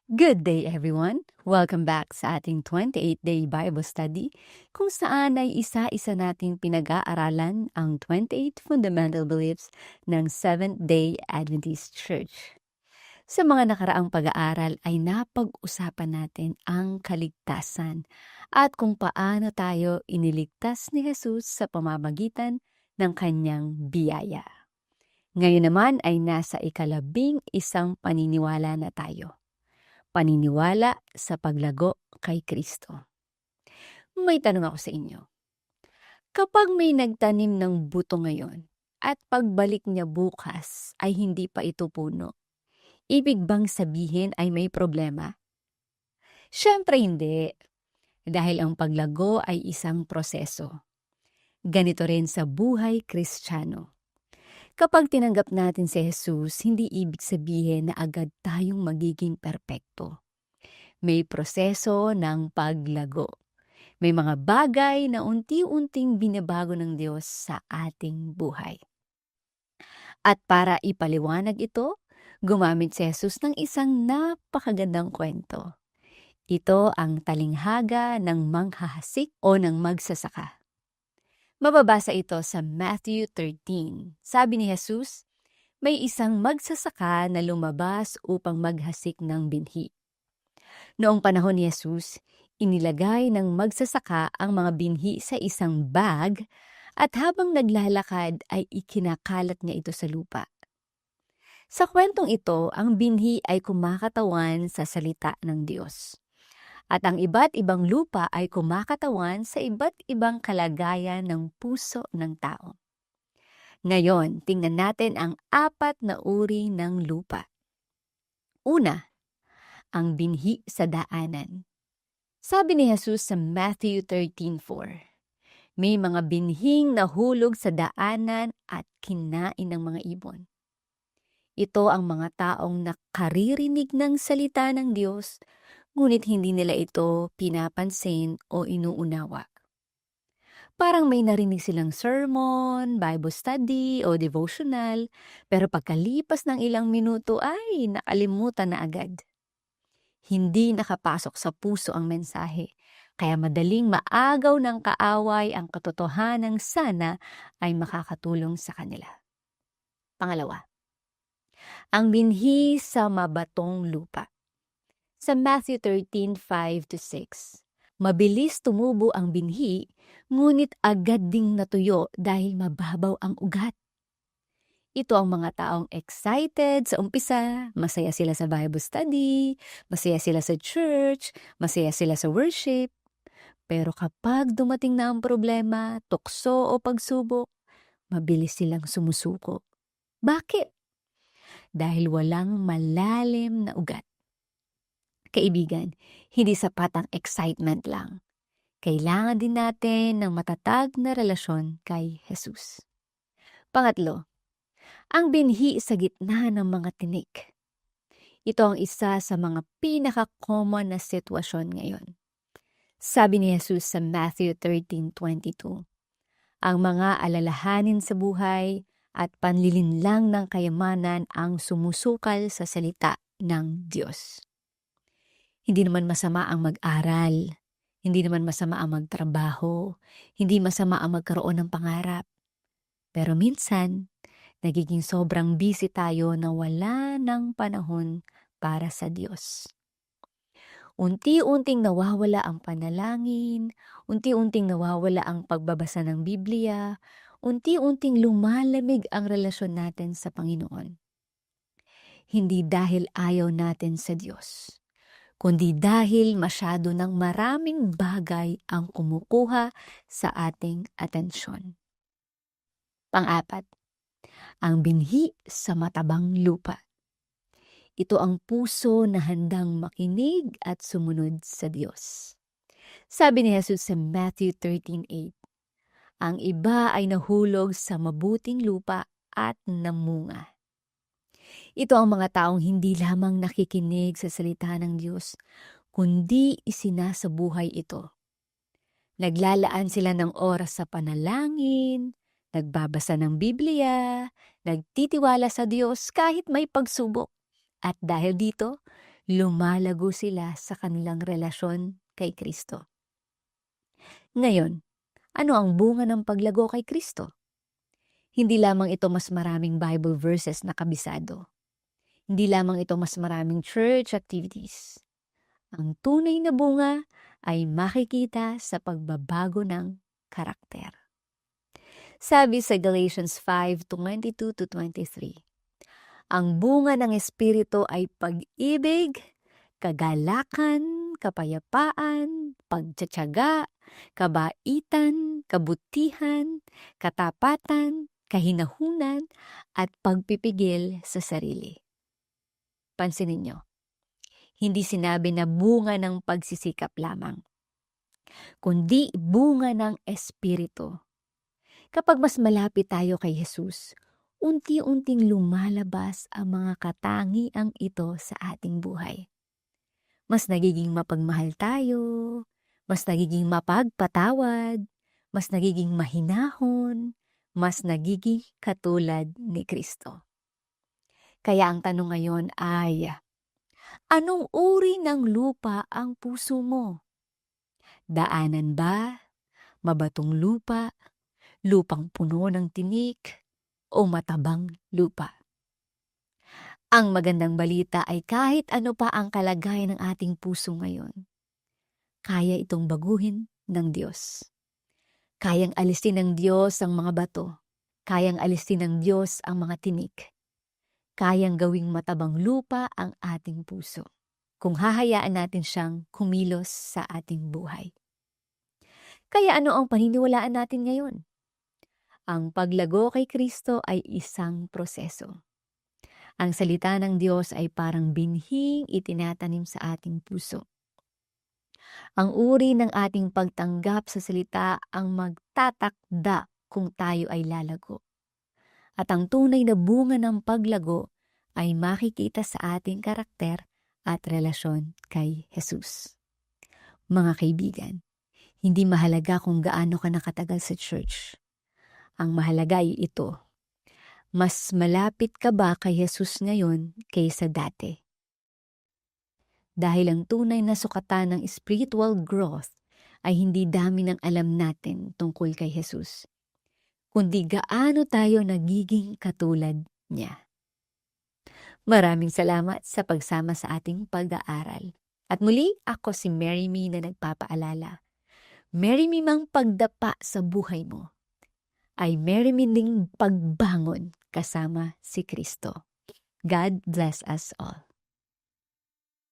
Good day everyone! Welcome back sa ating 28-day Bible Study kung saan ay isa-isa nating pinag-aaralan ang 28 fundamental beliefs ng Seventh-day Adventist Church. Sa mga nakaraang pag-aaral ay napag-usapan natin ang kaligtasan at kung paano tayo iniligtas ni Jesus sa pamamagitan ng kanyang biyaya. Ngayon naman ay nasa ika-11 paniniwala na tayo. Paniniwala sa paglago kay Kristo. May tanong ako sa inyo. Kapag may nagtanim ng buto ngayon at pagbalik niya bukas ay hindi pa ito puno, ibig bang sabihin ay may problema? Siyempre hindi, dahil ang paglago ay isang proseso. Ganito rin sa buhay Kristiyano. Kapag tinanggap natin si Jesus, hindi ibig sabihin na agad tayong magiging perpekto. May proseso ng paglago. May mga bagay na unti-unting binabago ng Diyos sa ating buhay. At para ipaliwanag ito, gumamit si Jesus ng isang napakagandang kwento. Ito ang talinghaga ng manghahasik o ng magsasaka. Mababasa ito sa Matthew 13. Sabi ni Jesus, may isang magsasaka na lumabas upang maghasik ng binhi. Noong panahon ni Jesus, inilagay ng magsasaka ang mga binhi sa isang bag at habang naglalakad ay ikinakalat niya ito sa lupa. Sa kwentong ito, ang binhi ay kumakatawan sa salita ng Diyos. At ang iba't ibang lupa ay kumakatawan sa iba't ibang kalagayan ng puso ng tao. Ngayon, tingnan natin ang 4 na uri ng lupa. Una, ang binhi sa daanan. Sabi ni Jesus sa Matthew 13:4, may mga binhing nahulog sa daanan at kinain ng mga ibon. Ito ang mga taong nakaririnig ng salita ng Diyos, ngunit hindi nila ito pinapansin o inuunawa. Parang may narinig silang sermon, Bible study o devotional, pero pagkalipas ng ilang minuto ay nakalimutan na agad. Hindi nakapasok sa puso ang mensahe, kaya madaling maagaw ng kaaway ang katotohanang sana ay makakatulong sa kanila. Pangalawa, ang binhi sa mabatong lupa. Sa Matthew 13:5-6, mabilis tumubo ang binhi, ngunit agad ding natuyo dahil mababaw ang ugat. Ito ang mga taong excited sa umpisa, masaya sila sa Bible study, masaya sila sa church, masaya sila sa worship. Pero kapag dumating na ang problema, tukso o pagsubok, mabilis silang sumusuko. Bakit? Dahil walang malalim na ugat. Kaibigan, hindi sapat ang excitement lang. Kailangan din natin ng matatag na relasyon kay Jesus. Pangatlo, ang binhi sa gitna ng mga tinik. Ito ang isa sa mga pinaka-common na sitwasyon ngayon. Sabi ni Jesus sa Matthew 13:22, ang mga alalahanin sa buhay at panlilinlang ng kayamanan ang sumusukal sa salita ng Diyos. Hindi naman masama ang mag-aral, hindi naman masama ang magtrabaho, hindi masama ang magkaroon ng pangarap. Pero minsan, nagiging sobrang busy tayo na wala ng panahon para sa Diyos. Unti-unting nawawala ang panalangin, unti-unting nawawala ang pagbabasa ng Biblia, unti-unting lumalamig ang relasyon natin sa Panginoon. Hindi dahil ayaw natin sa Diyos, kundi dahil masyado ng maraming bagay ang kumukuha sa ating atensyon. Pang-4, ang binhi sa matabang lupa. Ito ang puso na handang makinig at sumunod sa Diyos. Sabi ni Jesus sa Matthew 13:8, ang iba ay nahulog sa mabuting lupa at namunga. Ito ang mga taong hindi lamang nakikinig sa salita ng Diyos, kundi isinasabuhay ito. Naglalaan sila ng oras sa panalangin, nagbabasa ng Biblia, nagtitiwala sa Diyos kahit may pagsubok. At dahil dito, lumalago sila sa kanilang relasyon kay Kristo. Ngayon, ano ang bunga ng paglago kay Kristo? Hindi lamang ito mas maraming Bible verses na kabisado. Hindi lamang ito mas maraming church activities. Ang tunay na bunga ay makikita sa pagbabago ng karakter. Sabi sa Galatians 5:22-23, ang bunga ng Espiritu ay pag-ibig, kagalakan, kapayapaan, pagtiyatiyaga, kabaitan, kabutihan, katapatan, kahinahunan, at pagpipigil sa sarili. Pansinin nyo, hindi sinabi na bunga ng pagsisikap lamang, kundi bunga ng Espiritu. Kapag mas malapit tayo kay Jesus, unti-unting lumalabas ang mga katangiang ito sa ating buhay. Mas nagiging mapagmahal tayo, mas nagiging mapagpatawad, mas nagiging mahinahon, mas nagiging katulad ni Kristo. Kaya ang tanong ngayon ay, anong uri ng lupa ang puso mo? Daanan ba? Mabatong lupa? Lupang puno ng tinik? O matabang lupa? Ang magandang balita ay kahit ano pa ang kalagayan ng ating puso ngayon, kaya itong baguhin ng Diyos. Kayang alisin ng Diyos ang mga bato. Kayang alisin ng Diyos ang mga tinik. Kayang gawing matabang lupa ang ating puso kung hahayaan natin siyang kumilos sa ating buhay. Kaya ano ang paniniwalaan natin ngayon? Ang paglago kay Kristo ay isang proseso. Ang salita ng Diyos ay parang binhing itinatanim sa ating puso. Ang uri ng ating pagtanggap sa salita ang magtatakda kung tayo ay lalago. At ang tunay na bunga ng paglago ay makikita sa ating karakter at relasyon kay Jesus. Mga kaibigan, hindi mahalaga kung gaano ka nakatagal sa church. Ang mahalaga ay ito. Mas malapit ka ba kay Jesus ngayon kaysa dati? Dahil ang tunay na sukatan ng spiritual growth ay hindi dami ng alam natin tungkol kay Jesus, kundi gaano tayo nagiging katulad niya. Maraming salamat sa pagsama sa ating pag-aaral. At muli, ako si Mary Me na nagpapaalala. Mary Me mang pagdapa sa buhay mo ay Mary Me ding pagbangon kasama si Kristo. God bless us all.